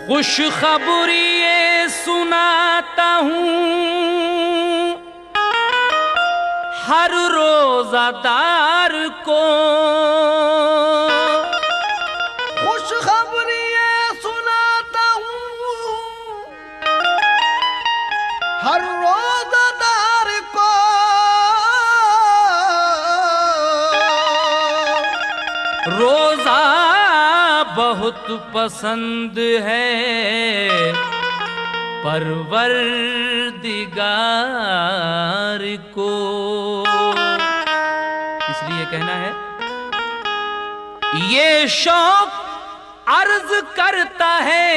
खुशखबरी ये सुनाता हूँ हर रोजादार को, खुशखबरी ये सुनाता हूँ हर रोजादार को। रोजा बहुत पसंद है परवरदिगार को, इसलिए कहना है ये शौक अर्ज करता है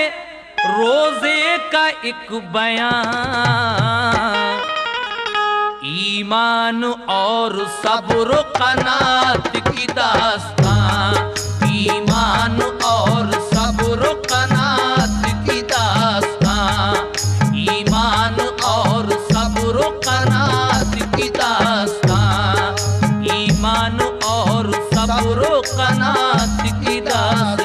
रोजे का एक बयान, ईमान और सब्र कनात की दास्तां, ईमान और सब्र कनात की दास्तां, ईमान और सब्र कनात की दास्तां, ईमान और सब्र कनात की दास्तां।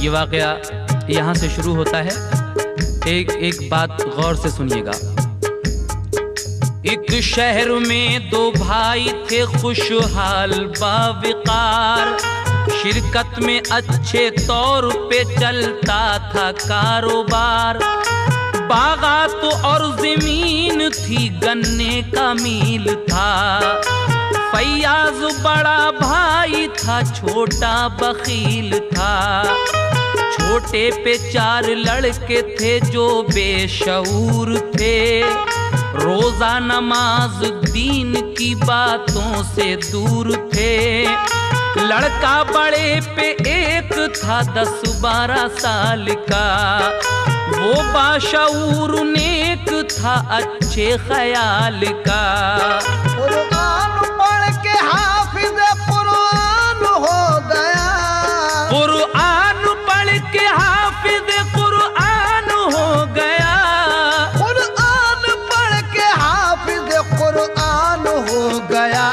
ये वाकया यहाँ से शुरू होता है। एक एक बात गौर से सुनिएगा। एक शहर में दो भाई थे खुशहाल बावकार, शिरकत में अच्छे तौर पे चलता था कारोबार, बागात और जमीन थी गन्ने का मील था, फैयाज बड़ा भाई था छोटा बखील था, छोटे पे चार लड़के थे जो बेशऊर थे, रोजा नमाज दीन की बातों से दूर थे, लड़का बड़े पे एक था 10-12 साल का, वो बाशऊर नेक था अच्छे ख्याल का, कुरान पढ़ के हाफिज कुरान हो गया, कुरान पढ़ के हाफिज कुरान हो गया, कुरान पढ़ के हाफिज कुरान हो गया,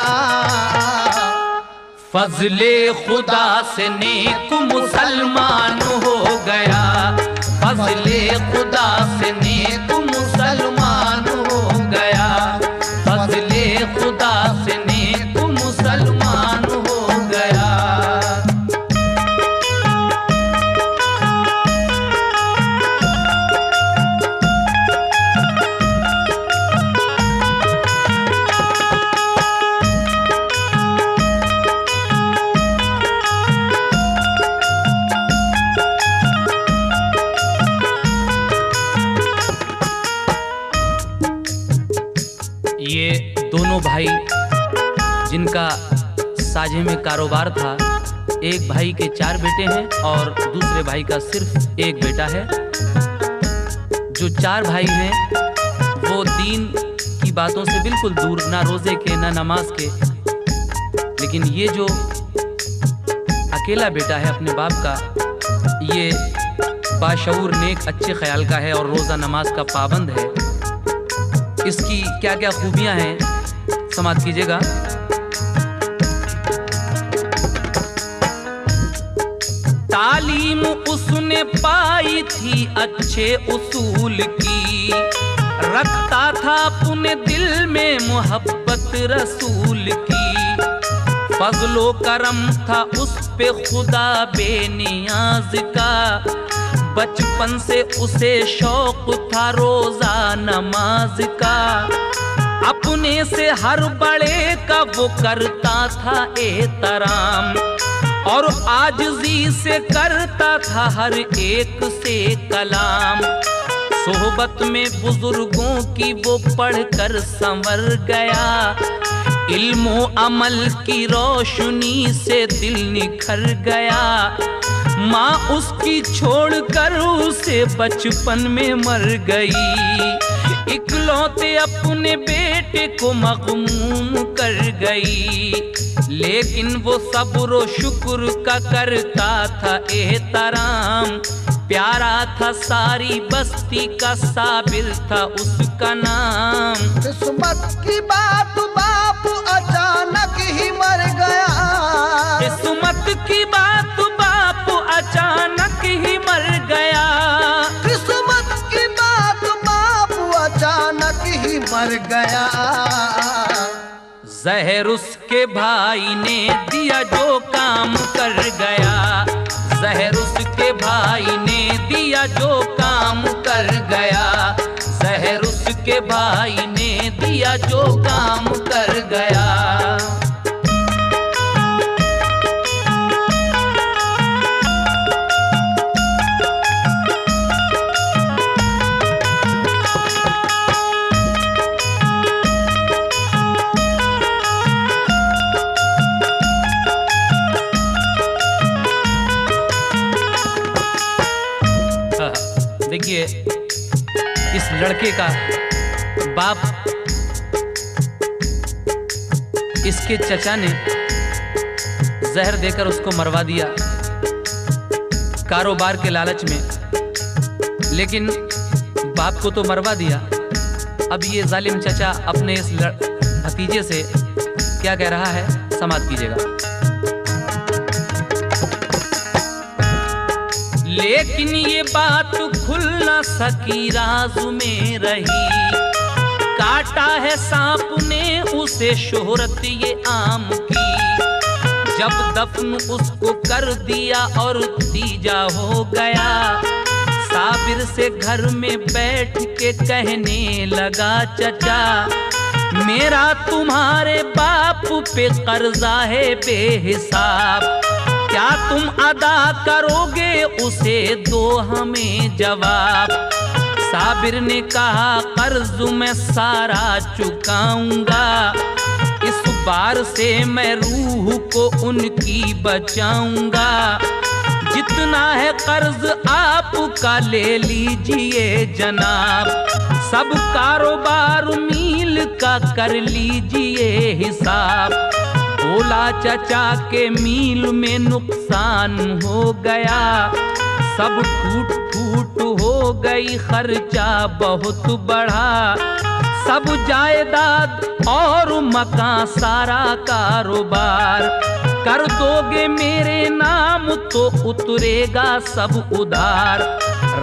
फजले खुदा से नेक मुसलमान हो गया, फजले खुदा से नेक मुसलमान हो गया, फजले खुदा से नेक मुसलमान हो गया। ये दोनों भाई जिनका साझे में कारोबार था, एक भाई के 4 बेटे हैं और दूसरे भाई का सिर्फ एक बेटा है। जो 4 भाई हैं वो दीन की बातों से बिल्कुल दूर, ना रोजे के ना नमाज के, लेकिन ये जो अकेला बेटा है अपने बाप का, ये बाशऊर नेक अच्छे ख्याल का है और रोजा नमाज का पाबंद है। इसकी क्या क्या खूबियां हैं समाप्त कीजिएगा। तालीम उसने पाई थी अच्छे उसूल की, रखता था अपने दिल में मोहब्बत रसूल की, फजलो करम था उस पे खुदा बेनियाज का, बचपन से उसे शौक था रोजा नमाज का, अपने से हर बड़े का वो करता था एहतराम, और आजिज़ी से करता था हर एक से कलाम, सोहबत में बुजुर्गों की वो पढ़कर संवर गया, इल्मो अमल की रोशनी से दिल निखर गया, माँ उसकी छोड़कर उसे बचपन में मर गई, इकलौते अपने बेटे को मगमूम कर गई, लेकिन वो सब्र शुक्र का करता था एहतराम। प्यारा था सारी बस्ती का, साबिर था उसका नाम। किस्मत की बात बाप अचानक ही मर गया, किस्मत की बात बाप अचानक ही मर गया, किस्मत की बात बाप अचानक ही मर गया। जहर उसके भाई ने दिया जो काम कर गया, जहर उसके भाई ने दिया जो काम कर गया, जहर उसके भाई ने दिया जो काम कर गया। देखिए इस लड़के का बाप, इसके चचा ने जहर देकर उसको मरवा दिया कारोबार के लालच में। लेकिन बाप को तो मरवा दिया, अब ये जालिम चचा अपने इस भतीजे से क्या कह रहा है, समाप्त कीजिएगा। लेकिन ये बात खुल न सकी, राज में रही। काटा है सांप ने उसे शोहरत ये आम की। जब दफन उसको कर दिया और तीजा हो गया, साबिर से घर में बैठ के कहने लगा, चचा मेरा तुम्हारे बाप पे कर्जा है बेहिसाब, क्या तुम अदा करोगे उसे, दो हमें जवाब। साबिर ने कहा कर्ज मैं सारा चुकाऊंगा, इस बार से मैं रूह को उनकी बचाऊंगा। जितना है कर्ज आपका ले लीजिए जनाब, सब कारोबार मील का कर लीजिए हिसाब। बोला चचा के मील में नुकसान हो गया, सब टूट फूट हो गई, खर्चा बहुत बढ़ा। सब जायदाद और मकान सारा कारोबार कर दोगे मेरे नाम तो उतरेगा सब उधार।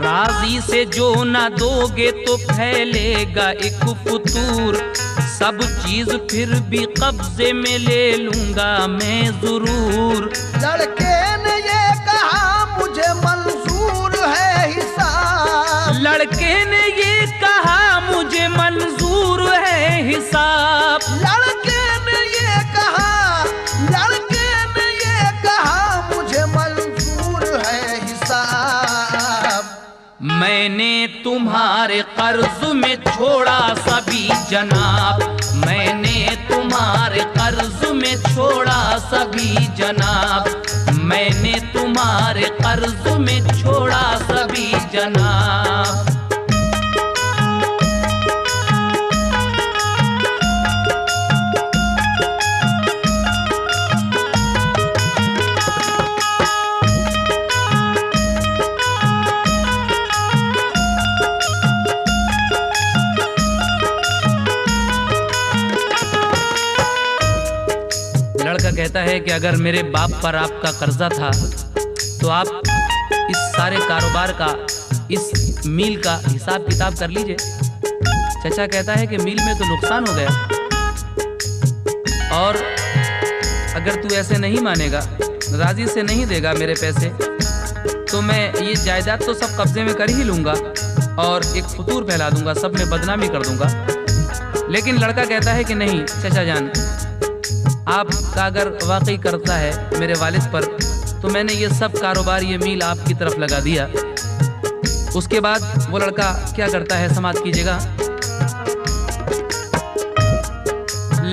राजी से जो ना दोगे तो फैलेगा एक फतूर, सब चीज फिर भी कब्जे में ले लूंगा मैं जरूर। लड़के ने ये कहा मुझे मंजूर है हिसाब, लड़के ने ये कहा मुझे मंजूर है हिसाब। लड़के ने ये कहा, लड़के ने ये कहा मुझे मंजूर है हिसाब। मैंने तुम्हारे कर्ज में छोड़ा सभी जनाब, मैंने तुम्हारे कर्ज में छोड़ा सभी जनाब, मैंने तुम्हारे कर्ज में छोड़ा सभी जनाब। लड़का कहता है कि अगर मेरे बाप पर आपका कर्जा था तो आप इस सारे कारोबार का, इस मील का हिसाब किताब कर लीजिए। चचा कहता है कि मील में तो नुकसान हो गया, और अगर तू ऐसे नहीं मानेगा, राजी से नहीं देगा मेरे पैसे, तो मैं ये जायदाद तो सब कब्जे में कर ही लूँगा और एक फतूर फैला दूंगा, सब में बदनामी कर दूंगा। लेकिन लड़का कहता है कि नहीं चचा जान, आपका अगर वाकई करता है मेरे वालिद पर, तो मैंने ये सब कारोबार, ये मील आपकी तरफ लगा दिया। उसके बाद वो लड़का क्या करता है, समाप्त कीजिएगा।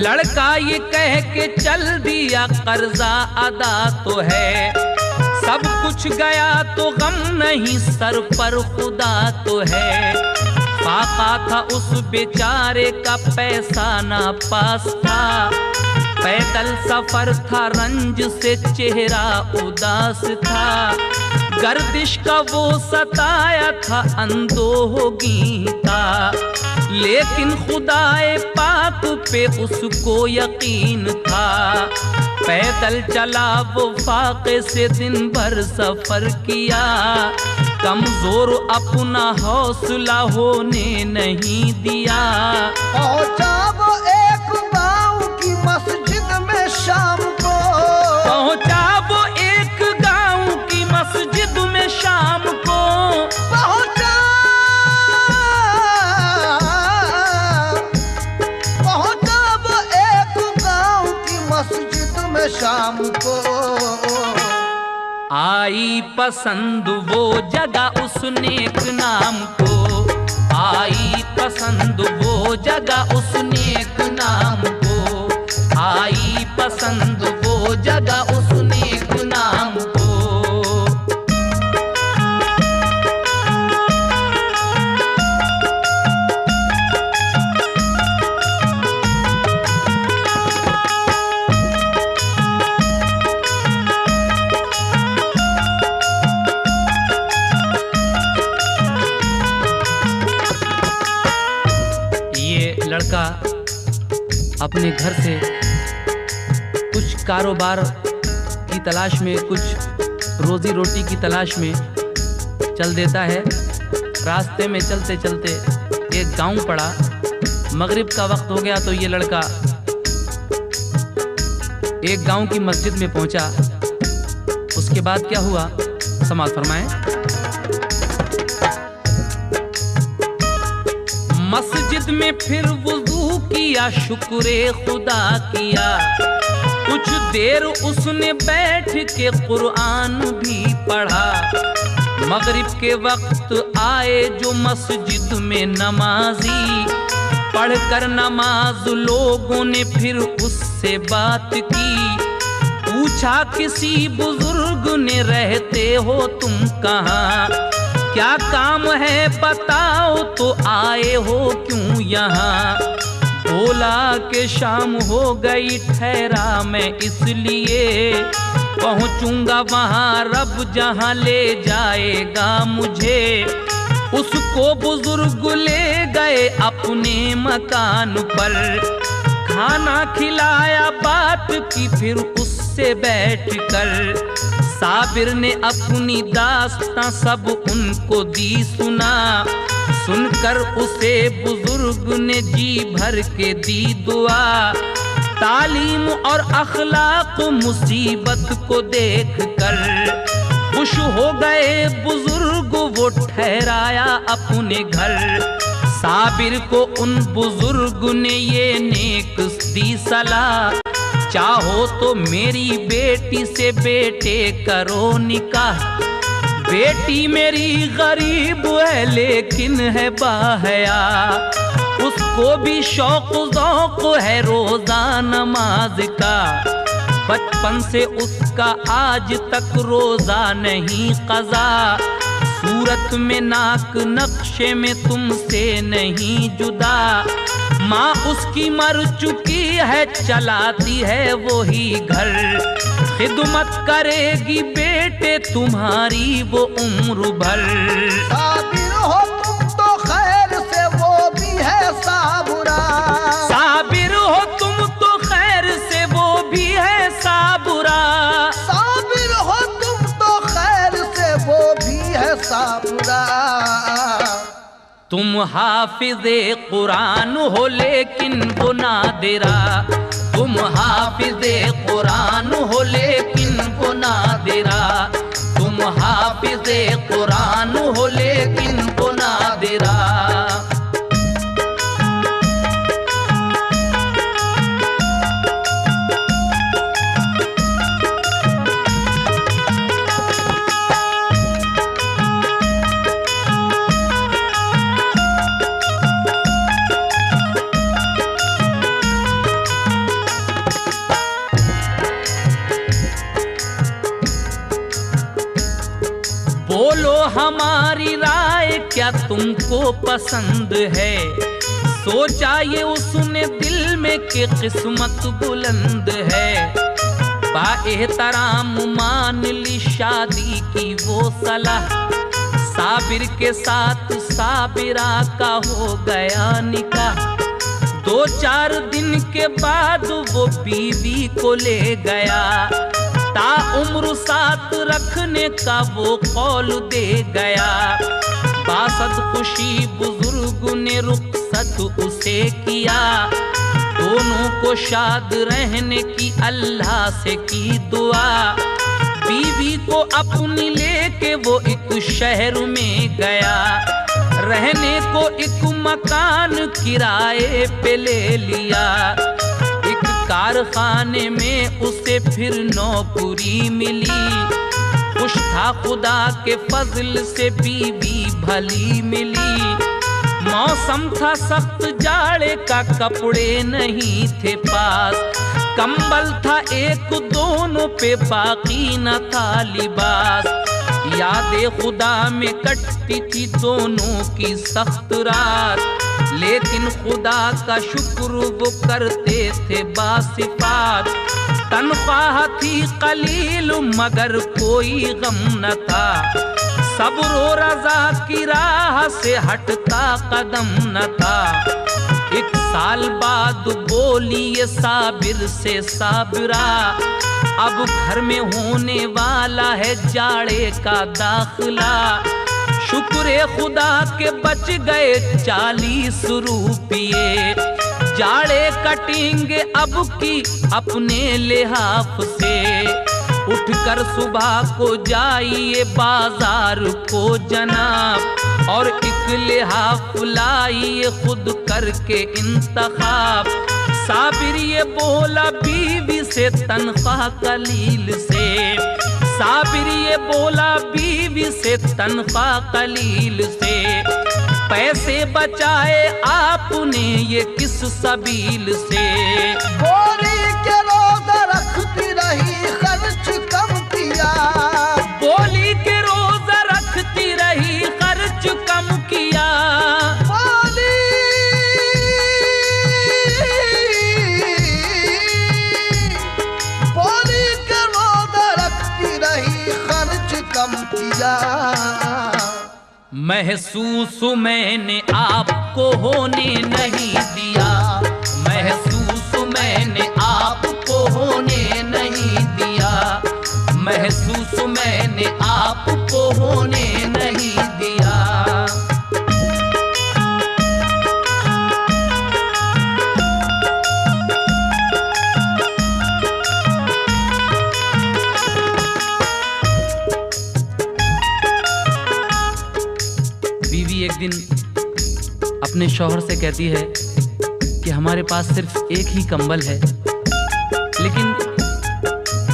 लड़का ये कह के चल दिया, कर्जा अदा तो है, सब कुछ गया तो गम नहीं, सर पर खुदा तो है। फाका था उस बेचारे का, पैसा ना पास था। पैदल सफर था, रंज से चेहरा उदास था। गर्दिश का वो सताया था, अंधोगी था। लेकिन खुदाए पाक पे उसको यकीन था। पैदल चला वो फाके से, दिन भर सफर किया। कमजोर अपना हौसला होने नहीं दिया। पहुंचा वो एक गांव की मस्जिद में शाम को। पहुंचा वो एक गांव की मस्जिद में शाम को। पहुंचा वो एक गांव की मस्जिद में शाम को। आई पसंद वो जगह उस नेक नाम को। आई पसंद वो जगह उस नेक नाम को। आई पसंद वो जगह उस नेक नाम को। लड़का अपने घर से कुछ कारोबार की तलाश में, कुछ रोजी रोटी की तलाश में चल देता है। रास्ते में चलते चलते एक गांव पड़ा। मगरिब का वक्त हो गया तो ये लड़का एक गांव की मस्जिद में पहुंचा। उसके बाद क्या हुआ, समाअत फरमाएं। मस्जिद में फिर वुज़ू किया, शुक्रे खुदा किया। कुछ देर उसने बैठ के कुरान भी पढ़ा। मगरिब के वक्त आए जो मस्जिद में नमाजी। पढ़कर नमाज लोगों ने फिर उससे बात की। पूछा किसी बुजुर्ग ने, रहते हो तुम कहाँ? क्या काम है बताओ, तो आए हो क्यों यहाँ? बोला कि शाम हो गई, ठहरा मैं इसलिए। पहुँचूंगा वहाँ रब जहाँ ले जाएगा मुझे। उसको बुजुर्ग ले गए अपने मकान पर। खाना खिलाया, बात की फिर उससे बैठकर। साबिर ने अपनी दास्तां सब उनको दी सुना। सुनकर उसे बुजुर्ग ने जी भर के दी दुआ। तालीम और अखलाक मुसीबत को देख कर खुश हो गए बुजुर्ग, वो ठहराया अपने घर। साबिर को उन बुजुर्ग ने ये नेक दी सलाह। चाहो तो मेरी बेटी से बेटे करो निकाह। बेटी मेरी गरीब है लेकिन है बाहया। उसको भी शौक ज़ौक़ है रोज़ा नमाज का। बचपन से उसका आज तक रोज़ा नहीं क़ज़ा। सूरत में नाक नक्शे में तुमसे नहीं जुदा। माँ उसकी मर चुकी है, चलाती है वो ही घर। खिदमत करेगी बेटे तुम्हारी वो उम्र भर। साबिर हो तुम तो खैर से, वो भी है साबुरा। साबिर हो तुम तो खैर से, वो भी है साबुरा। साबिर हो तुम तो खैर से, वो भी है साबुरा। तुम हाफिज़े कुरान हो लेकिन वो नादिरा। तुम हाफिज़े कुरान हो लेकिन वो नादिरा। तुम हाफिज़े कुरान हो लेकिन वो नादिरा। बोलो हमारी राय क्या तुमको पसंद है? सोचा ये उसने दिल में कि किस्मत बुलंद है। बाएहतराम मान ली शादी की वो सलाह, साबिर के साथ साबिरा का हो गया निकाह। 2-4 दिन के बाद वो बीवी को ले गया, ताउम्र साथ रखने का वो कौल दे गया। बासद खुशी बुजुर्ग ने रुखसत उसे किया, दोनों को शाद रहने की अल्लाह से की दुआ। बीवी को अपनी लेके वो एक शहर में गया, रहने को एक मकान किराए पे ले लिया। एक कारखाने में उसे फिर नौकरी मिली, खुश था खुदा के फजल से बीवी भली मिली। मौसम था सख्त जाड़े का, कपड़े नहीं थे पास, कंबल था एक दोनों पे बाकी न था लिबास। यादें खुदा में कटती थी दोनों की सख्त रात, लेकिन खुदा का शुक्र वो करते थे बासिफात। तनख्वाह थी कलील मगर कोई गम न था, सब्र और रज़ा की राह से हटता कदम न था। 1 साल बाद बोली ये साबिर से साबिरा, अब घर में होने वाला है जाड़े का दाखिला। शुक्र खुदा के बच गए 40 रुपये, जाड़े कटेंगे अब की अपने लिहाफ से। उठकर सुबह को जाइए बाजार को जनाब, और एक लिहाफ लाइए खुद करके इंतखाब। साबिर ये बोला बीवी से तनख्वाह कलील से, साबिर ये बोला बीवी से तनख्वाह कलील से। पैसे बचाए आपने ये किस सबील से? बोली के रोज़ा रखती रही खर्च कम किया, बोली के रोज़ा रखती रही खर्च कम किया। बोली के रोज़ा रखती रही खर्च कम किया। महसूस मैंने आपको होने नहीं दिया, महसूस मैंने आपको होने नहीं दिया, महसूस मैंने आपको होने नहीं दिया। बीवी एक दिन अपने शौहर से कहती है कि हमारे पास सिर्फ एक ही कंबल है, लेकिन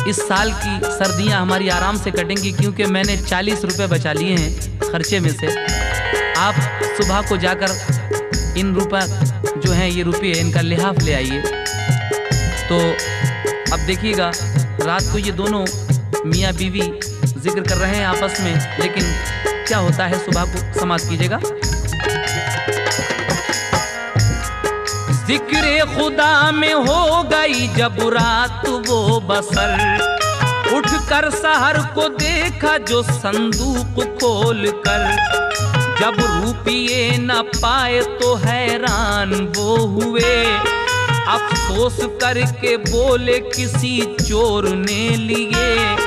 इस साल की सर्दियां हमारी आराम से कटेंगी क्योंकि मैंने 40 रुपए बचा लिए हैं खर्चे में से। आप सुबह को जाकर इन रुपए जो हैं ये रुपये इनका लिहाफ ले आइए। तो अब देखिएगा रात को ये दोनों मियाँ बीवी जिक्र कर रहे हैं आपस में, लेकिन क्या होता है सुबह को समाप्त कीजिएगा। जिक्र खुदा में हो गई जब रात वो बसर, उठकर सहर को देखा जो संदूक खोल कर। जब रुपये न पाए तो हैरान वो हुए, अफसोस करके बोले किसी चोर ने लिए।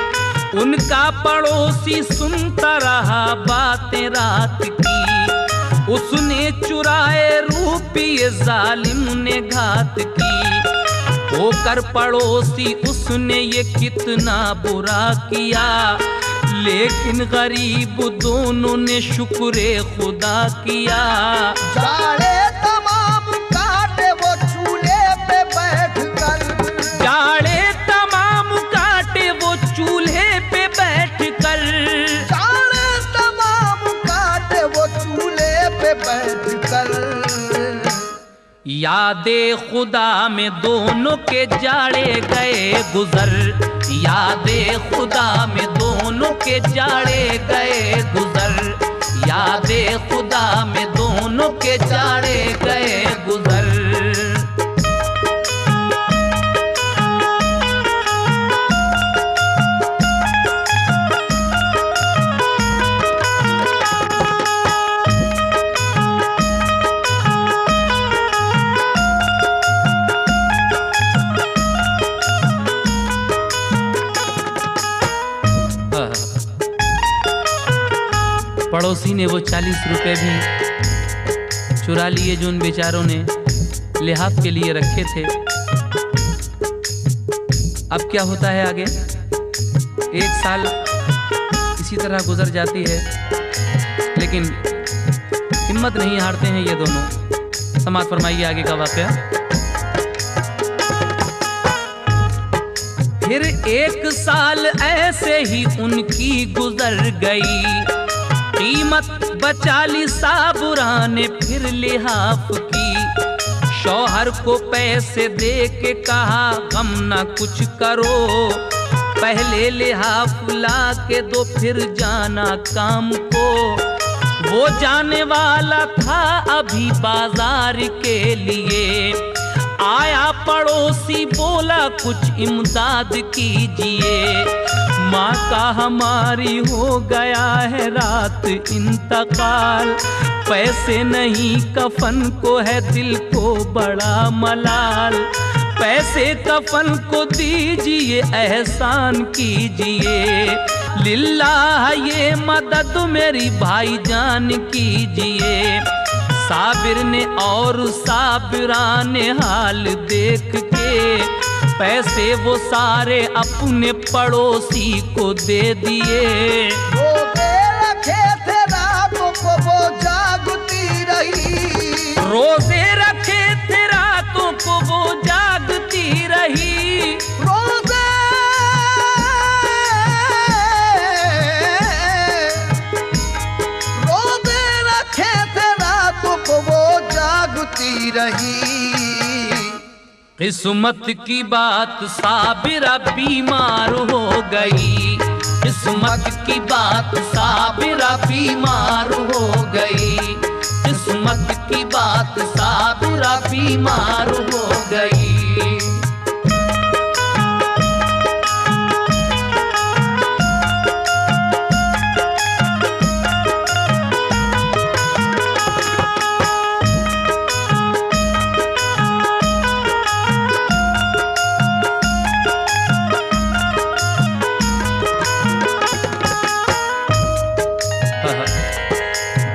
उनका पड़ोसी सुनता रहा बातें रात की, उसने चुराए रुपये जालिम ने घात की। होकर पड़ोसी उसने ये कितना बुरा किया, लेकिन गरीब दोनों ने शुक्र खुदा किया। जाड़े तमाम काटे वो चूल्हे पे बैठकर, जाड़े तमाम काटे वो चूल्हे पे बैठकर, जाड़े तमाम काटे वो चूल्हे पे बैठकर। यादे खुदा में दोनों के जाड़े गए गुजर, यादे खुदा में दोनों के जाड़े गए गुजर, यादे खुदा में दोनों के चाड़े गए गुजर। पड़ोसी ने वो 40 रुपए भी चुरा लिए जो उन बेचारों ने लिहाफ के लिए रखे थे। अब क्या होता है आगे? 1 साल इसी तरह गुजर जाती है, लेकिन हिम्मत नहीं हारते हैं ये दोनों। समाज फरमाइए आगे का वाकया। फिर 1 साल ऐसे ही उनकी गुजर गई, कीमत बचा ली साबुरा ने फिर लिहाफ की। शौहर को पैसे दे के कहा गम ना कुछ करो, पहले लिहाफ ला के दो फिर जाना काम को। वो जाने वाला था अभी बाजार के लिए, आया पड़ोसी बोला कुछ इमदाद कीजिए। माँ का हमारी हो गया है रात इंतकाल, पैसे नहीं कफन को है दिल को बड़ा मलाल। पैसे कफन को दीजिए एहसान कीजिए, लिल्लाह ये मदद मेरी भाईजान कीजिए। साबिर ने और साबिरा ने हाल देख के पैसे वो सारे अपने पड़ोसी को दे दिए। रोजे रखे थे रातों को वो जागती रही, रोजे रखे थे रातों को वो जागती रही। रोजे रखे थे रातों को वो जागती रही। किस्मत की बात साबिरा बीमार हो गई, किस्मत की बात साबिरा बीमार हो गई, किस्मत की बात साबिरा बीमार हो गई।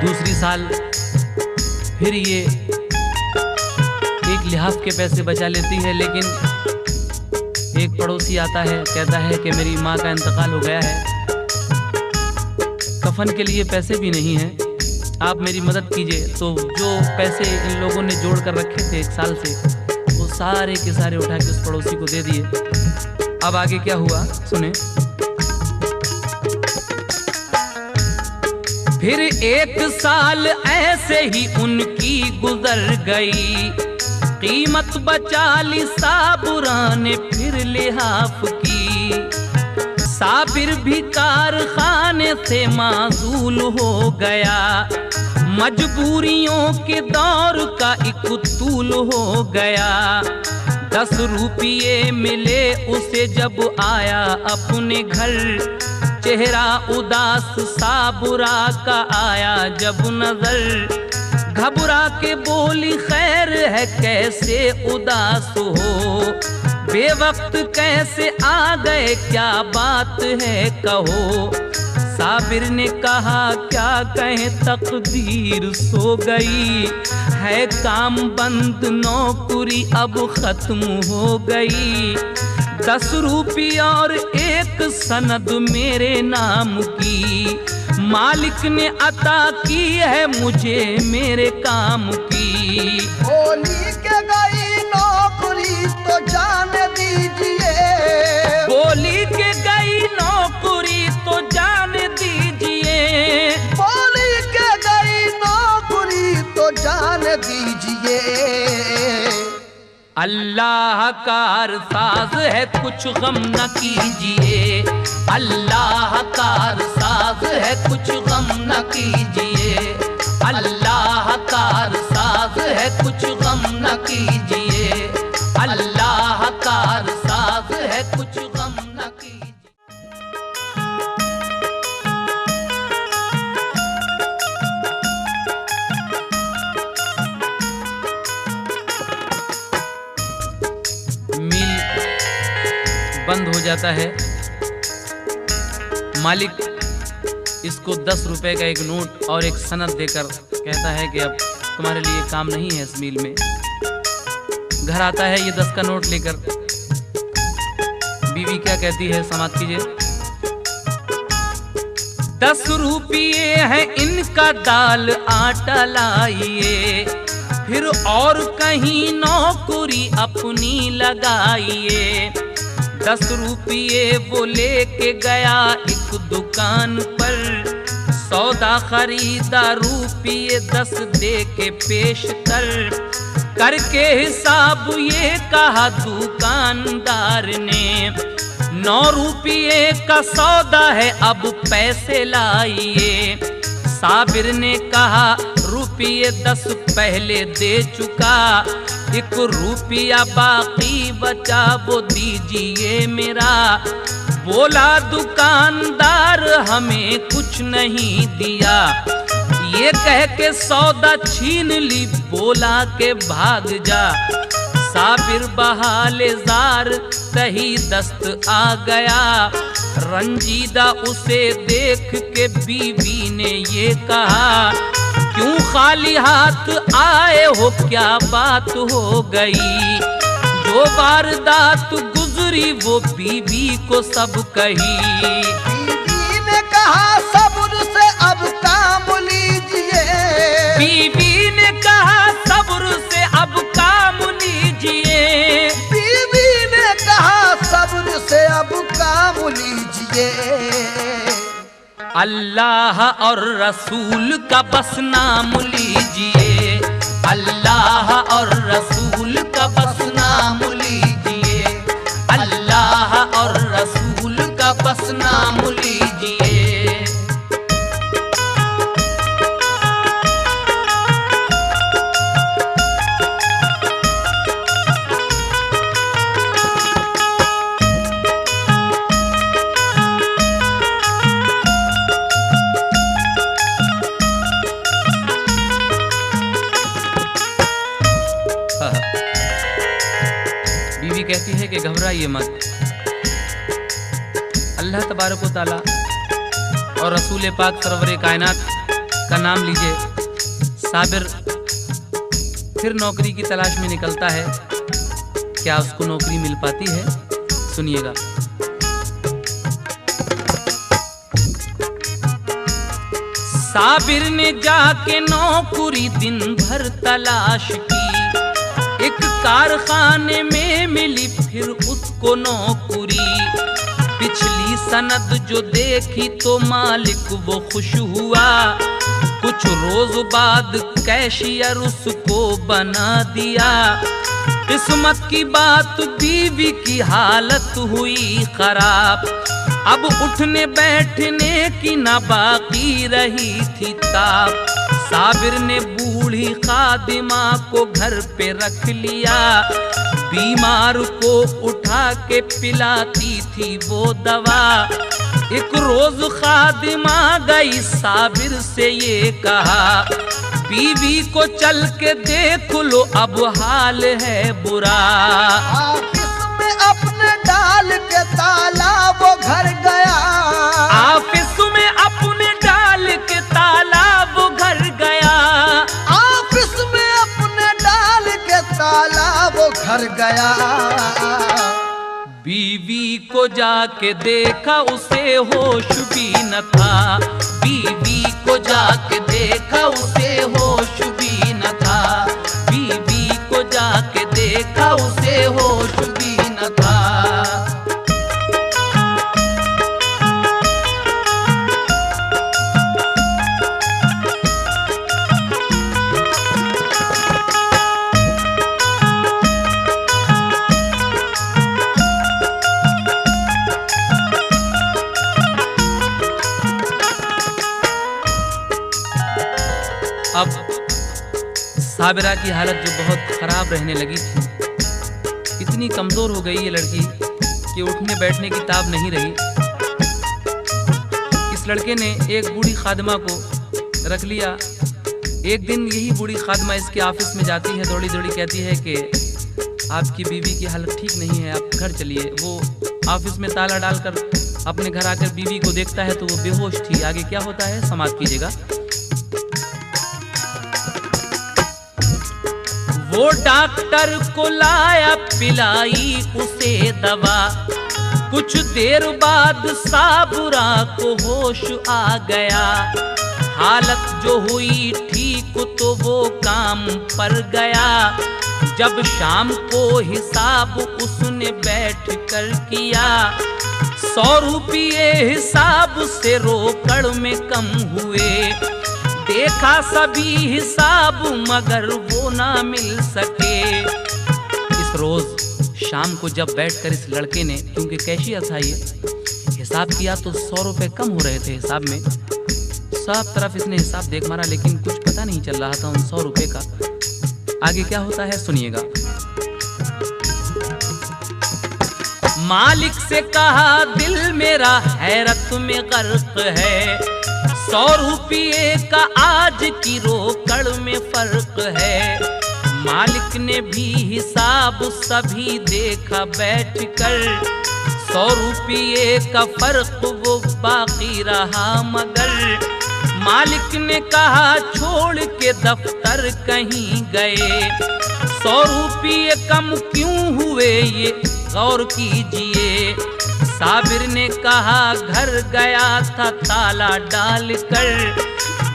दूसरी साल फिर ये एक लिहाफ के पैसे बचा लेती है, लेकिन एक पड़ोसी आता है, कहता है कि मेरी माँ का इंतकाल हो गया है, कफन के लिए पैसे भी नहीं हैं, आप मेरी मदद कीजिए। तो जो पैसे इन लोगों ने जोड़ कर रखे थे 1 साल से, वो सारे के सारे उठा के उस पड़ोसी को दे दिए। अब आगे क्या हुआ सुने। फिर 1 साल ऐसे ही उनकी गुजर गई, कीमत बचा ली साबुरा ने फिर लिहाफ की। साबिर भी कारखाने से माजूल हो गया, मजबूरियों के दौर का एक तूल हो गया। 10 रुपये मिले उसे जब आया अपने घर, चेहरा उदास साबुरा का आया जब नजर। घबरा के बोली खैर है कैसे उदास हो, बेवक्त कैसे आ गए क्या बात है कहो। साबिर ने कहा क्या कहें तकदीर सो गई, है काम बंद नौकरी अब खत्म हो गई। 10 रुपये और 1 सनद मेरे नाम की, मालिक ने अता की है मुझे मेरे काम की। बोली के गई नौकरी तो जान दीजिए, बोली के गई नौकरी तो जान दीजिए, बोली के गई नौकरी तो जान दीजिए। अल्लाह का अरसाज है कुछ गम न कीजिए, अल्लाह कारसाज है कुछ गम न कीजिए, अल्लाह कारसाज है कुछ गम न कीजिए, अल्लाह कारसाज है कुछ गम न कीजिए। मील बंद हो जाता है। मालिक इसको 10 रुपए का एक नोट और एक सनद देकर कहता है कि अब तुम्हारे लिए काम नहीं है इस मील में। घर आता है ये 10 का नोट लेकर। बीवी क्या कहती है, समाप्त कीजिए। 10 रुपये है इनका, दाल आटा लाइए, फिर और कहीं नौकरी अपनी लगाइए। 10 रुपये वो लेके गया एक दुकान पर, सौदा खरीदा रुपये 10 दे के पेश करके हिसाब ये कहा दुकानदार ने, 9 रुपये का सौदा है अब पैसे लाइए। साबिर ने कहा रुपये 10 पहले दे चुका, 1 रुपया बाकी बचा वो दीजिए मेरा। बोला दुकानदार हमें कुछ नहीं दिया, ये कह के सौदा छीन ली, बोला के भाग जा। साबिर बहाले जार सही दस्त आ गया, रंजीदा उसे देख के बीवी ने ये कहा, क्यों खाली हाथ आए हो, क्या बात हो गई। जो वारदात गुजरी वो बीवी को सब कही। बीवी ने कहा सब्र से अब काम लीजिए, बीवी ने कहा सब्र से अब काम लीजिए, बीवी ने कहा सब्र से अब काम लीजिए। अल्लाह और रसूल का बस नाम लीजिए, अल्लाह और रसूल का बस नाम लीजिए, अल्लाह और रसूल का बस नाम लीजिए। बीवी कहती है कि घबराइए मत, अल्लाह तबारक व तआला और रसूल पाक सरवरे कायनात का नाम लीजिए। साबिर फिर नौकरी की तलाश में निकलता है। क्या उसको नौकरी मिल पाती है? सुनिएगा। साबिर ने जाके नौकरी दिन भर तलाश की, एक कारखाने में मिली फिर उसको नौकरी। पिछली सनद जो देखी तो मालिक वो खुश हुआ, कुछ रोज बाद कैशियर उसको बना दिया। किस्मत की बात बीवी की हालत हुई खराब, अब उठने बैठने की ना बाकी रही थी ताब। साबिर ने बूढ़ी खादिमा को घर पे रख लिया, बीमार को उठा के पिलाती थी वो दवा। एक रोज खादिमा गई साबिर से ये कहा, बीवी को चल के देख लो अब हाल है बुरा। ऑफिस में अपने डाल के ताला वो घर गया, ऑफिस में अपने डाल के ताला वो घर गया, ऑफिस में अपने डाल के ताला वो घर गया। बीवी को जाके देखा उसे होश भी न था, बीवी को जाके देखा उसे होश भी न था, बीवी को जाके देखा उसे होश भी न था। साबिरा की हालत जो बहुत ख़राब रहने लगी थी, इतनी कमज़ोर हो गई ये लड़की कि उठने बैठने की ताब नहीं रही। इस लड़के ने एक बूढ़ी खादमा को रख लिया। एक दिन यही बूढ़ी खादमा इसके ऑफिस में जाती है, दौड़ी दौड़ी कहती है कि आपकी बीवी की हालत ठीक नहीं है, आप घर चलिए। वो ऑफिस में ताला डालकर अपने घर आकर बीवी को देखता है तो वो बेहोश थी। आगे क्या होता है समाप्त कीजिएगा। वो डॉक्टर को लाया, पिलाई उसे दवा। कुछ देर बाद साबुरा को होश आ गया। हालत जो हुई ठीक तो वो काम पर गया। जब शाम को हिसाब उसने बैठ कर किया, 100 रुपये हिसाब से रोकड़ में कम हुए। देखा सभी हिसाब मगर वो ना मिल सके। इस रोज शाम को जब बैठकर इस लड़के ने, क्योंकि कैशियर था ये, हिसाब किया तो 100 रुपये कम हो रहे थे हिसाब में। सब तरफ इसने हिसाब देख मारा लेकिन कुछ पता नहीं चल रहा था उन 100 रुपये का। आगे क्या होता है सुनिएगा। मालिक से कहा दिल मेरा हैरत में गर्क है। 100 रुपये का आज की रोकड़ में फर्क है। मालिक ने भी हिसाब सभी देखा बैठकर। 100 रुपये का फर्क वो बाकी रहा मगर। मालिक ने कहा छोड़ के दफ्तर कहीं गए। 100 रुपये कम क्यों हुए ये गौर कीजिए। साबिर ने कहा घर गया था ताला डालकर।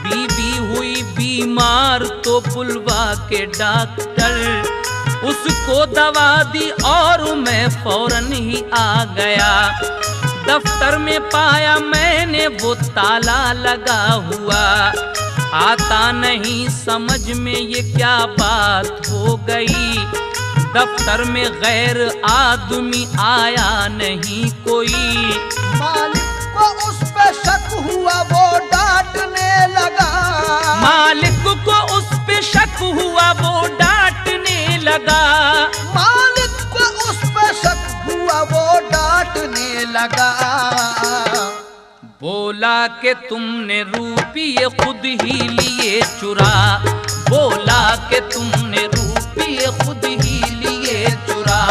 बीवी हुई बीमार तो बुलवा के डॉक्टर। उसको दवा दी और मैं फौरन ही आ गया। दफ्तर में पाया मैंने वो ताला लगा हुआ। आता नहीं समझ में ये क्या बात हो गई। दफ्तर में गैर आदमी आया नहीं कोई। मालिक को उस पे शक हुआ वो डांटने लगा। मालिक को उस पे शक हुआ वो डांटने लगा। मालिक को उस पे शक हुआ वो डांटने लगा। बोला कि तुमने रुपये खुद ही लिए चुरा। बोला कि तुमने रुपये खुद ही लिए चुरा।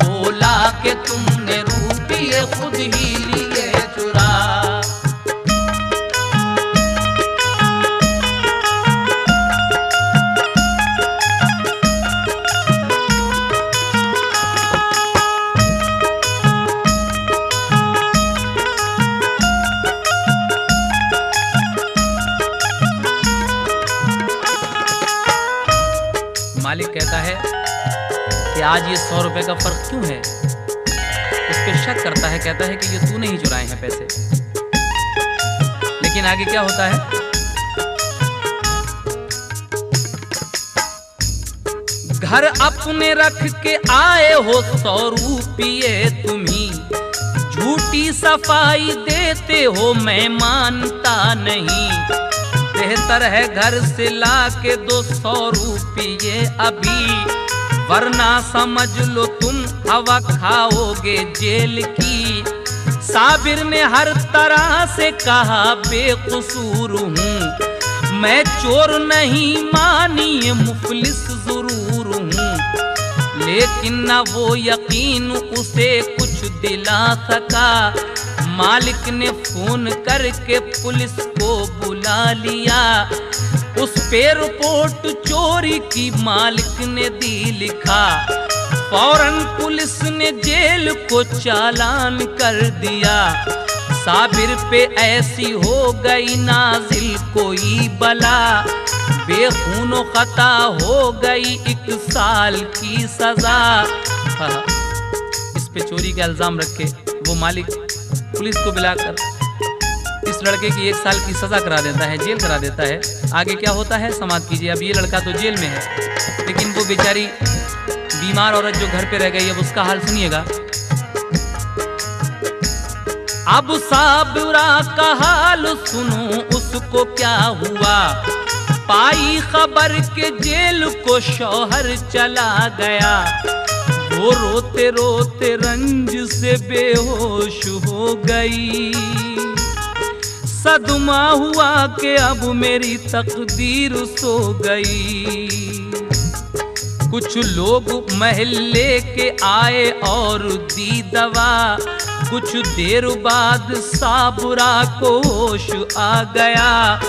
बोला कि तुमने रुपये खुद ही लिए चुरा। मालिक कहता है कि आज ये 100 रुपए का फर्क क्यों है। उस पे शक करता है, कहता है कि ये तूने ही चुराए हैं पैसे। लेकिन आगे क्या होता है। घर अपने रख के आए हो 100 रुपये तुम्ही। झूठी सफाई देते हो मैं मानता नहीं। बेहतर है घर से ला के 200 रुपये अभी। वरना समझ लो तुम हवा खाओगे जेल की। साबिर ने हर तरह से कहा बेकसूर हूँ मैं। चोर नहीं मानिए मुफलिस जरूर हूँ। लेकिन न वो यकीन उसे कुछ दिला सका। मालिक ने फोन करके पुलिस को बुला लिया। उस पे रिपोर्ट चोरी की मालिक ने दी लिखा। फौरन पुलिस ने जेल को चालान कर दिया। साबिर पे ऐसी हो गई नाजिल कोई बला। बेखूनो खता हो गई 1 साल की सजा। इस पे चोरी का इल्जाम रख के वो मालिक पुलिस को बुलाकर इस लड़के की 1 साल की सजा करा देता है, जेल करा देता है। आगे क्या होता है समाप्त कीजिए। अब ये लड़का तो जेल में है लेकिन वो बेचारी बीमार औरत जो घर पे रह गई, अब उसका हाल सुनिएगा। अब साबिरा का हाल सुनो उसको क्या हुआ। पाई खबर के जेल को शौहर चला गया, वो रोते रोते रंज से बेहोश हो गई। सदमा हुआ कि अब मेरी तकदीर सो गई। कुछ लोग महल्ले के आए और दी दवा, कुछ देर बाद साबुरा को होश आ गया।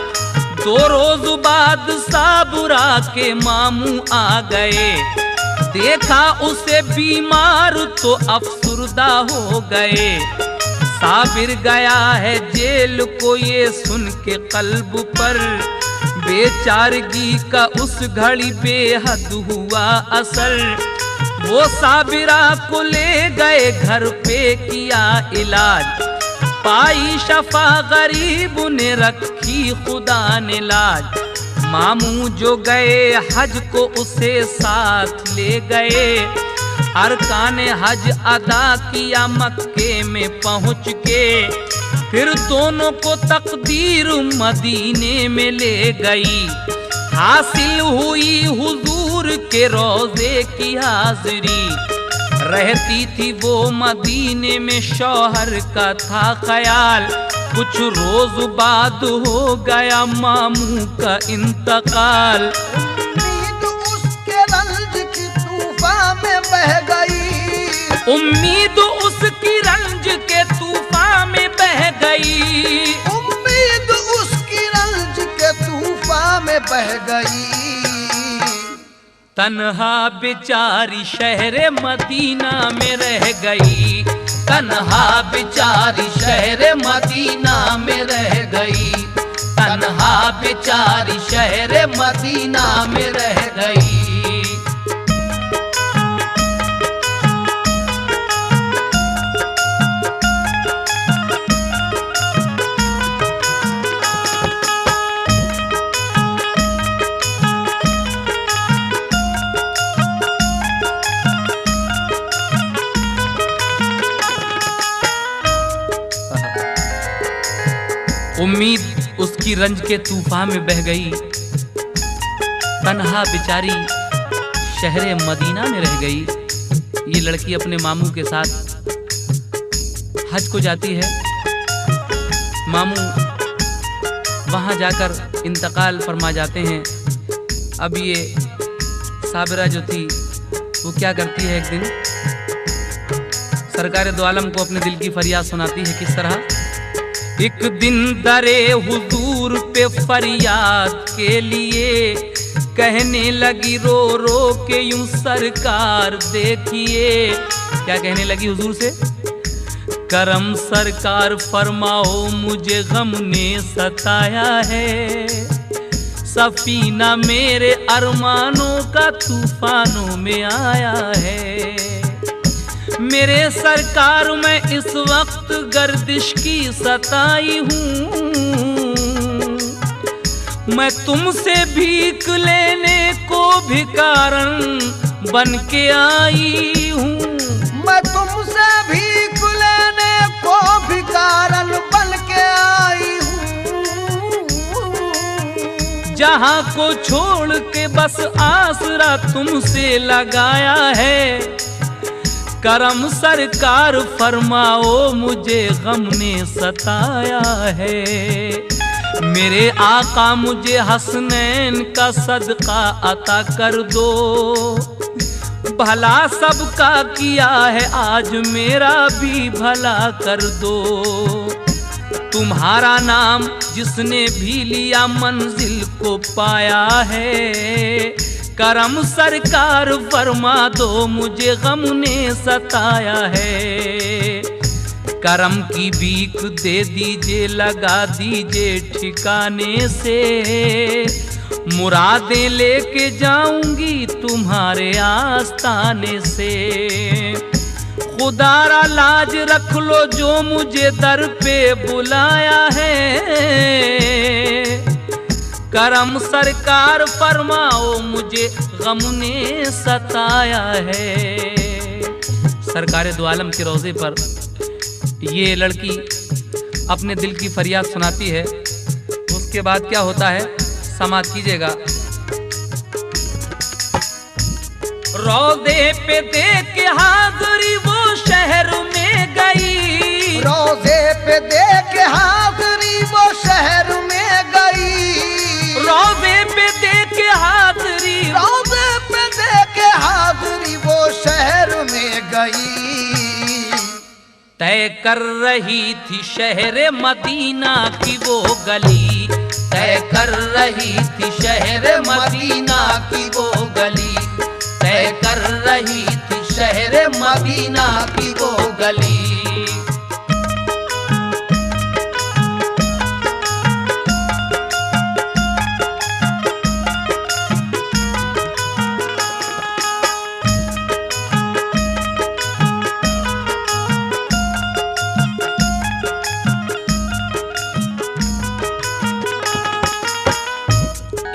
2 रोज बाद साबुरा के मामू आ गए, देखा उसे बीमार तो अफसुर्दा हो गए। साबिर गया है जेल को ये सुन के कल्ब पर, बेचारगी का उस घड़ी बेहद हुआ असर। वो साबिरा को ले गए घर पे किया इलाज, पाई शफा गरीब ने रखी खुदा ने लाज। मामू जो गए हज को उसे साथ ले गए, अरकान हज अदा किया मक्के में पहुँच के। फिर दोनों को तकदीर मदीने में ले गई, हासिल हुई हुजूर के रोजे की हाजिरी। रहती थी वो मदीने में, शौहर का था ख्याल, कुछ रोज बाद हो गया मामू का इंतकाल। उम्मीद उसके रंज की तूफान में बह गई, उम्मीद उसकी रंज के तूफान में बह गई, उम्मीद उसकी रंज के तूफान में बह गई। तन्हा बेचारी शहर मदीना में रह गई, तन्हा बेचारी शहर मदीना में रह गई, तन्हा बेचारी शहर मदीना में रह गई। उम्मीद उसकी रंज के तूफान में बह गई, तन्हा बेचारी शहर मदीना में रह गई। ये लड़की अपने मामू के साथ हज को जाती है। मामू वहाँ जाकर इंतकाल फरमा जाते हैं। अब ये साबिरा जो थी वो क्या करती है, एक दिन सरकार दो आलम को अपने दिल की फरियाद सुनाती है। किस तरह? एक दिन दरे हुजूर पे फरियाद के लिए कहने लगी रो रो के यूं सरकार देखिए। क्या कहने लगी हुजूर से? करम सरकार फरमाओ मुझे गम ने सताया है, सफीना मेरे अरमानों का तूफानों में आया है। मेरे सरकार मैं इस वक्त गर्दिश की सताई हूँ, मैं तुमसे भीख लेने को भिखारन बन के आई हूँ, मैं तुमसे भीख लेने को भिखारन बन के आई हूँ। जहाँ को छोड़ के बस आसरा तुमसे लगाया है, करम सरकार फरमाओ मुझे गम ने सताया है। मेरे आका मुझे हसनैन का सदका अता कर दो, भला सबका किया है आज मेरा भी भला कर दो। तुम्हारा नाम जिसने भी लिया मंजिल को पाया है, करम सरकार फरमा दो मुझे गम ने सताया है। करम की भीख दे दीजिए लगा दीजिए ठिकाने से, मुरादें लेके जाऊंगी तुम्हारे आस्ताने से। खुदारा लाज रख लो जो मुझे दर पे बुलाया है, करम सरकार फरमाओ मुझे गम ने सताया है। सरकार दो आलम के रोज़े पर ये लड़की अपने दिल की फरियाद सुनाती है। उसके बाद क्या होता है, समाप्त कीजिएगा। रोज़े पे देख हाज़री वो शहर में गई, रोज़े पे देख हाज़री वो शहर में गई, रोज़े पे देख हाज़री, रोज़े पे देख हाज़री वो शहर में गई। तय कर रही थी शहर मदीना की वो गली, तय कर रही थी शहर मदीना की वो गली, तय कर रही थी शहर मदीना की वो गली।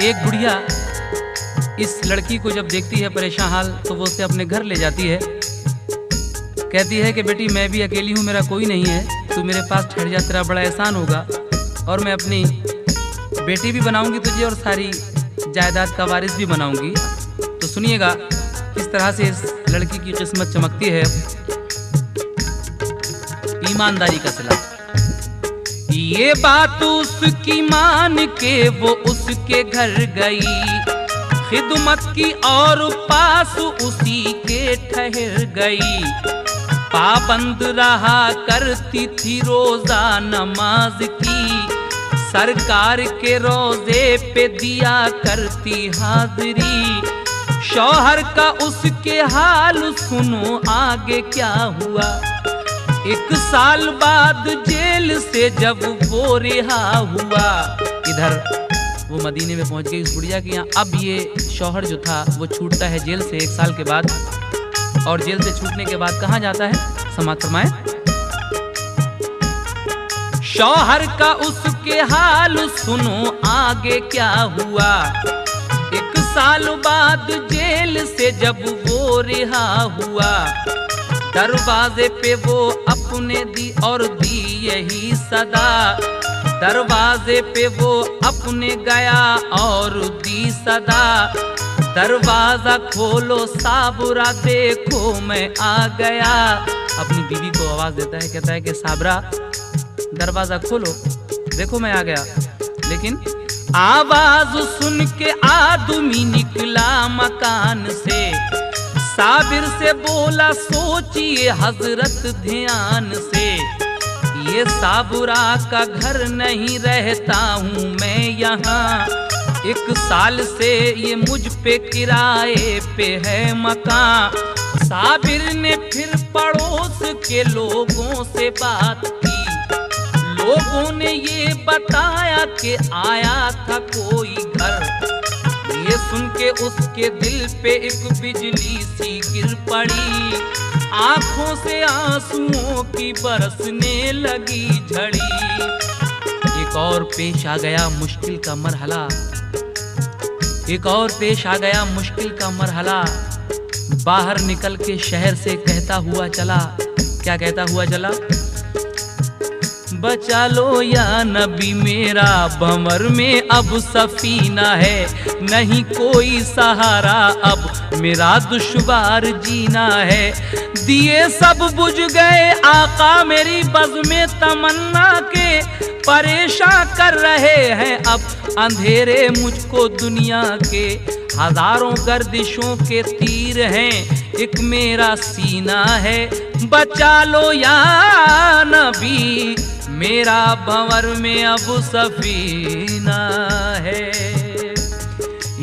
एक बुढ़िया इस लड़की को जब देखती है परेशान हाल, तो वो उसे अपने घर ले जाती है। कहती है कि बेटी मैं भी अकेली हूँ, मेरा कोई नहीं है, तू मेरे पास ठहर जा, तेरा बड़ा एहसान होगा और मैं अपनी बेटी भी बनाऊंगी तुझे और सारी जायदाद का वारिस भी बनाऊंगी। तो सुनिएगा किस तरह से इस लड़की की किस्मत चमकती है। ईमानदारी का सिला। ये बात उसकी मान के वो उसके घर गई, खिदमत की और पास उसी के ठहर गई। पाबंद रहा करती थी रोजा नमाज की, सरकार के रोजे पे दिया करती हाजिरी। शौहर का उसके हाल सुनो आगे क्या हुआ। 1 साल बाद जेल से जब वो रिहा हुआ, इधर वो मदीने में पहुंच गई उस बुढ़िया के यहाँ। अब ये शौहर जो था वो छूटता है जेल से 1 साल के बाद, और जेल से छूटने के बाद कहाँ जाता है, समाप्त फरमाए। शौहर का उसके हाल सुनो आगे क्या हुआ। 1 साल बाद जेल से जब वो रिहा हुआ, दरवाजे पे वो अपने दी और दी यही सदा। दरवाजे पे वो अपने गया और दी सदा। दरवाजा खोलो साबरा देखो मैं आ गया। अपनी बीवी को आवाज देता है, कहता है कि साबरा दरवाजा खोलो देखो मैं आ गया। लेकिन आवाज सुन के आदमी निकला मकान से, साबिर से बोला सोचिए हजरत ध्यान से। ये साबुरा का घर नहीं रहता हूँ मैं यहाँ, 1 साल से ये मुझ पे किराए पे है मकान। साबिर ने फिर पड़ोस के लोगों से बात की, लोगों ने ये बताया कि आया था कोई घर। ये सुन के उसके दिल पे एक बिजली सी गिर पड़ी, आंखों से आंसुओं की बरसने लगी झड़ी। एक और पेश आ गया मुश्किल का मरहला, एक और पेश आ गया मुश्किल का मरहला। बाहर निकल के शहर से कहता हुआ चला, क्या कहता हुआ चला, बचा लो या नबी मेरा भंवर में अब सफीना है, नहीं कोई सहारा अब मेरा दुश्वार जीना है। दिए सब बुझ गए आका मेरी बज़्म तमन्ना के, परेशान कर रहे हैं अब अंधेरे मुझको दुनिया के। हजारों गर्दिशों के तीर हैं एक मेरा सीना है, बचा लो या नबी मेरा भंवर में अब सफीना है।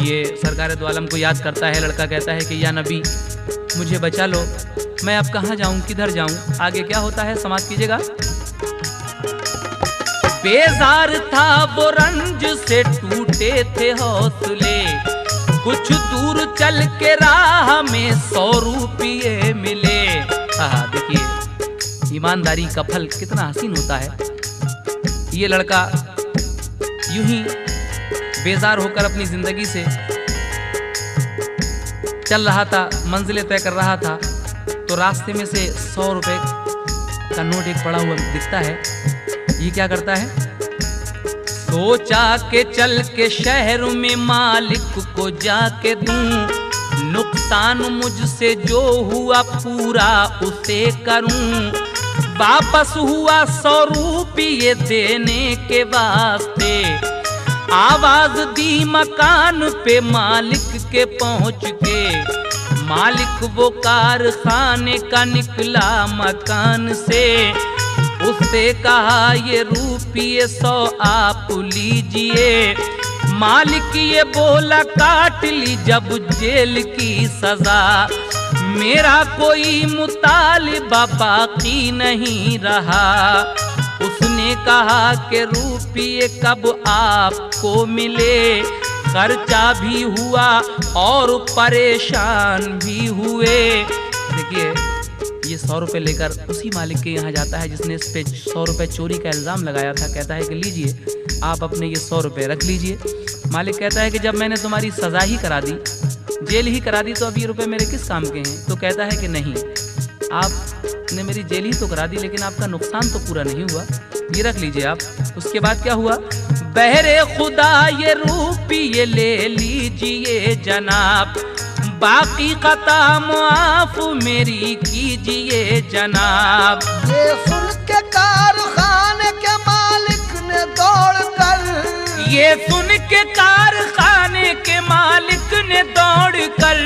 ये सरकार दो आलम को याद करता है। लड़का कहता है कि या नबी मुझे बचा लो, मैं अब कहाँ जाऊं, किधर जाऊं। आगे क्या होता है समाप्त कीजिएगा। बेजार था वो रंज से टूटे थे हौसले, कुछ दूर चल के राह में 100 रुपये मिले। देखिए ईमानदारी का फल कितना हसीन होता है। ये लड़का यूं ही बेजार होकर अपनी जिंदगी से चल रहा था, मंजिलें तय कर रहा था, तो रास्ते में से 100 रुपए का नोट एक पड़ा हुआ दिखता है। ये क्या करता है, सोचा के चल के शहर में मालिक को जाके दूं, नुकसान मुझसे जो हुआ पूरा उसे करूं। वापस हुआ 100 रुपये देने के वास्ते, आवाज दी मकान पे मालिक के पहुंच के। मालिक वो कारखाने का निकला मकान से, उससे कहा ये रुपये 100 आप लीजिए। मालिक ये बोला काट ली जब जेल की सजा, मेरा कोई मुतालिबा बाकी नहीं रहा। उसने कहा कि रुपये कब आपको मिले, खर्चा भी हुआ और परेशान भी हुए। देखिए ये 100 रुपये लेकर उसी मालिक के यहाँ जाता है जिसने इस पे 100 रुपये चोरी का इल्ज़ाम लगाया था। कहता है कि लीजिए आप अपने ये 100 रुपये रख लीजिए। मालिक कहता है कि जब मैंने तुम्हारी सज़ा ही करा दी, जेल ही करा दी, तो अब ये रुपये मेरे किस काम के हैं? तो कहता है कि नहीं, आपने मेरी जेल ही तो करा दी लेकिन आपका नुकसान तो पूरा नहीं हुआ, ये रख लीजिए आप। उसके बाद क्या हुआ? बहरे खुदा ये रुपये ले लीजिए जनाब, बाकी कता माफ मेरी कीजिए जनाब। ये सुन के कारखाने के मालिक ने दौड़ कर, ये सुन के कारखाने के मालिक ने दौड़ कर,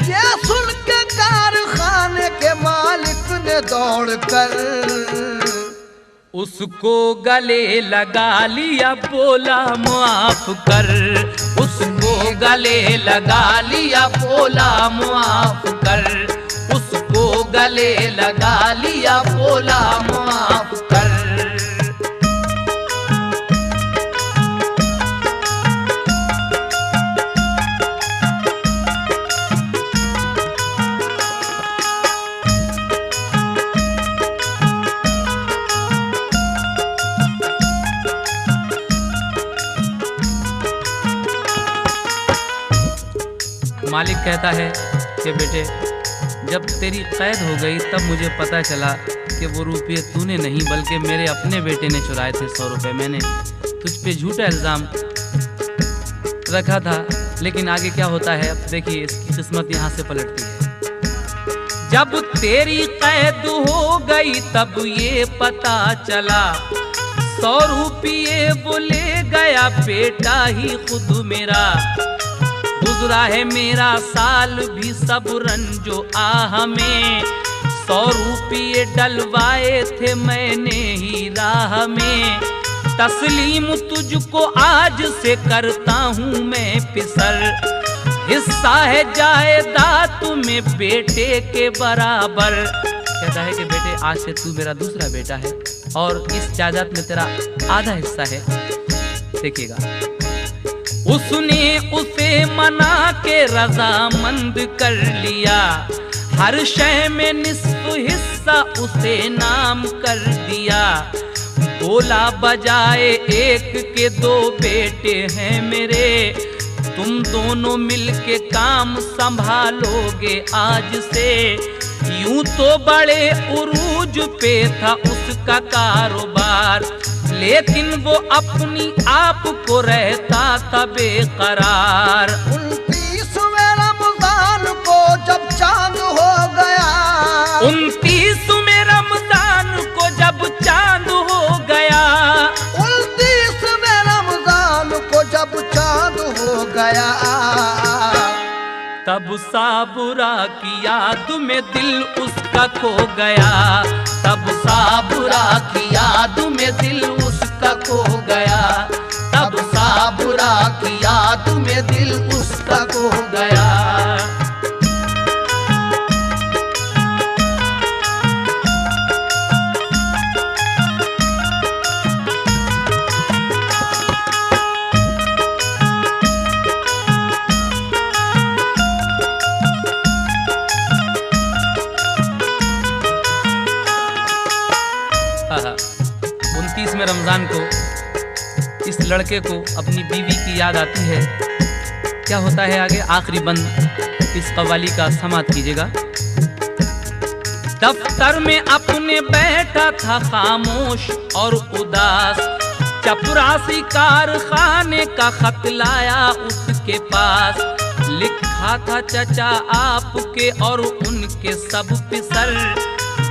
ये सुन के कारखाने के मालिक ने दौड़ कर उसको गले लगा लिया, बोला माफ कर। उसको गले लगा लिया, बोला माफ कर। उसको गले लगा लिया, बोला माफ कर। मालिक कहता है कि बेटे जब तेरी कैद हो गई तब मुझे पता चला कि वो रुपये तूने नहीं बल्कि मेरे अपने बेटे ने चुराए थे 100 रुपये। मैंने तुझ पे झूठा इल्ज़ाम रखा था, लेकिन आगे क्या होता है अब देखिए, इसकी किस्मत यहाँ से पलटती है। जब तेरी कैद हो गई तब ये पता चला, 100 रुपये वो ले गया बेटा ही खुद मेरा। गुजरा है मेरा साल भी सब रंजो आह में, 100 रुपये डलवाए थे मैंने ही राह में। तस्लीम तुझको आज से करता हूँ मैं पिसर, हिस्सा है जायदाद तुम्हें बेटे के बराबर। कहता है कि बेटे आज से तू मेरा दूसरा बेटा है और इस जायदाद में तेरा आधा हिस्सा है। देखिएगा उसने उसे मना के रजामंद कर लिया, हर शय में निस्फ हिस्सा उसे नाम कर दिया। बोला बजाए एक के 2 बेटे हैं मेरे, तुम दोनों मिलके काम संभालोगे आज से। यूं तो बड़े उरूज पे था उसका कारोबार, लेकिन वो अपनी आप को रहता था बेकरार। 29वें रमजान को जब चांद हो गया, 29वें रमजान को जब चांद हो गया, 29वें रमजान को जब चांद हो गया, तब साबुरा की याद में दिल उसका खो गया। तब साबुरा की याद में दिल उसका खो गया। तब साबुरा की याद में दिल उसका खो गया। में रमज़ान को इस लड़के को अपनी बीवी की याद आती है। क्या होता है आगे? आखिरी बंद इस कव्वाली का समाप्त कीजिएगा। दफ्तर में अपने बैठा था खामोश और उदास, चपरासी कारखाने का खत लाया उसके पास, लिखा था चचा आपके और उनके सब पिसर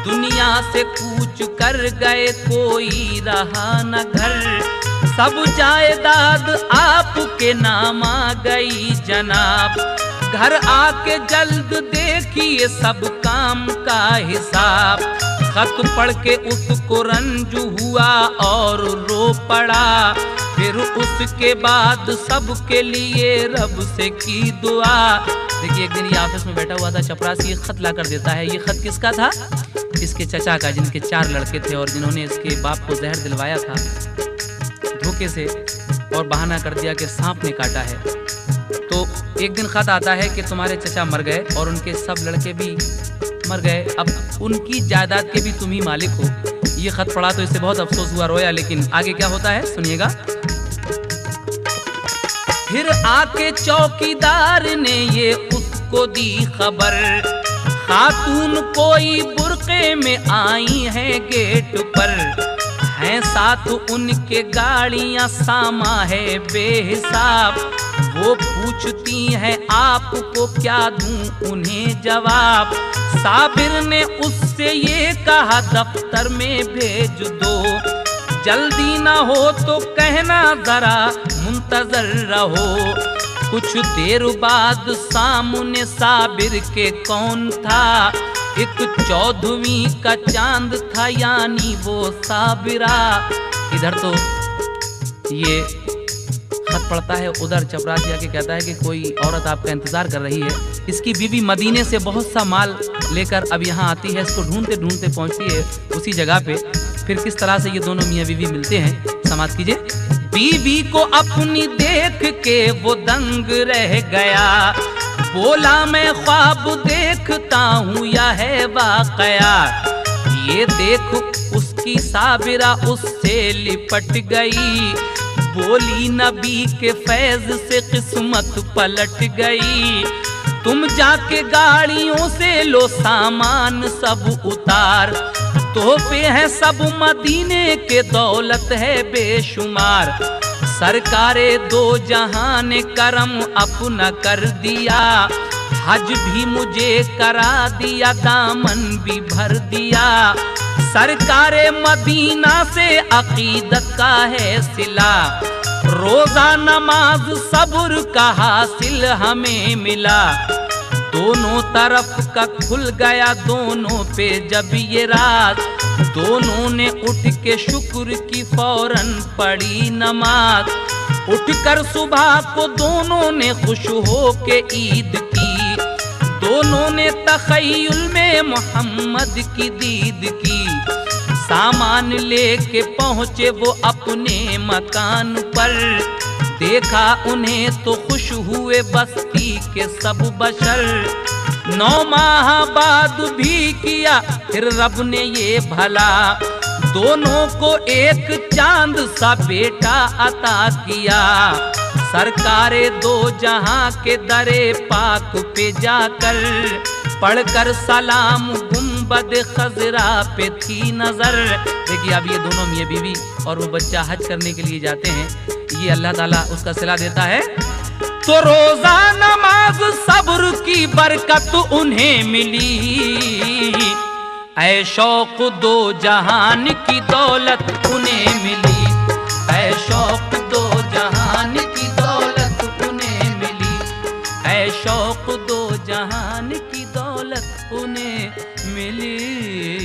दुनिया से कूच कर गए, कोई रहा न घर, सब जायदाद आपके नाम आ गई जनाब, घर आके जल्द देखिए सब काम का हिसाब। खत पढ़ के उसको रंज हुआ और रो पड़ा, फिर उसके बाद सबके लिए रब से की दुआ। देखिए एक दिन ये ऑफिस में बैठा हुआ था, चपरासी एक खत ला कर देता है। ये खत किसका था? इसके चचा का, जिनके 4 लड़के थे और जिन्होंने इसके बाप को जहर दिलवाया था धोखे से, और बहाना कर दिया कि सांप ने काटा है। तो एक दिन खत आता है कि तुम्हारे चचा मर गए और उनके सब लड़के भी मर गए, अब उनकी जायदाद के भी तुम ही मालिक हो। ये खत पढ़ा तो इससे बहुत अफसोस हुआ, रोया। लेकिन आगे क्या होता है सुनिएगा। फिर आके चौकीदार ने ये उसको दी खबर, खातून कोई बुर्के में आई है गेट पर, हैं साथ उनके गाड़ियां सामा है बेहिसाब, वो पूछती हैं आपको क्या दूं उन्हें जवाब। साबिर ने उससे ये कहा दफ्तर में भेज दो, जल्दी ना हो तो कहना जरा मुंतजर रहो। कुछ देर बाद सामने साबिर के कौन था, एक 14वीं का चांद था यानी वो साबिरा। इधर तो ये खत पड़ता है, उधर चपरासी आके कहता है कि कोई औरत आपका इंतजार कर रही है। इसकी बीवी मदीने से बहुत सा माल लेकर अब यहाँ आती है, इसको ढूंढते ढूंढते पहुँचती है उसी जगह पे। फिर किस तरह से ये दोनों मियाँ बीवी मिलते हैं, समाप्त कीजिए। बीवी को अपनी देख के वो दंग रह गया, बोला मैं ख्वाब देखता हूँ या है वाकया। ये देख उसकी साबिरा उससे लिपट गई, बोली नबी के फैज से किस्मत पलट गई। तुम जाके गाड़ियों से लो सामान सब उतार, तोहफे हैं सब मदीने के, दौलत है बेशुमार। सरकारे दो जहां ने करम अपना कर दिया, हज भी मुझे करा दिया, दामन भी भर दिया। सरकारे मदीना से अकीदत का है सिला, रोजा नमाज सब्र का हासिल हमें मिला। दोनों तरफ का खुल गया दोनों पे जब ये रात, दोनों ने उठ के शुक्र की फौरन पढ़ी नमाज। उठकर सुबह को दोनों ने खुश हो के ईद की, दोनों ने तखय्युल में मोहम्मद की दीद की। सामान लेके पहुँचे वो अपने मकान पर, देखा उन्हें तो खुश हुए बस्ती के सब बशर। 9 माह बाद भी किया फिर रब ने ये भला, दोनों को एक चांद सा बेटा अता किया। सरकारे दो जहां के दरे पाक पे जाकर, पढ़कर सलाम गुंबद खजरा पे थी नजर। देखिए अब ये दोनों मियां बीवी और वो बच्चा हज करने के लिए जाते हैं, ये अल्लाह ताला उसका सिला देता है। तो रोजा नमाज सब्र की बरकत उन्हें मिली, ऐ शौक दो जहान की दौलत उन्हें मिली, ऐ शौक दो जहान की दौलत उन्हें मिली, ऐ शौक दो जहान की दौलत उन्हें मिली।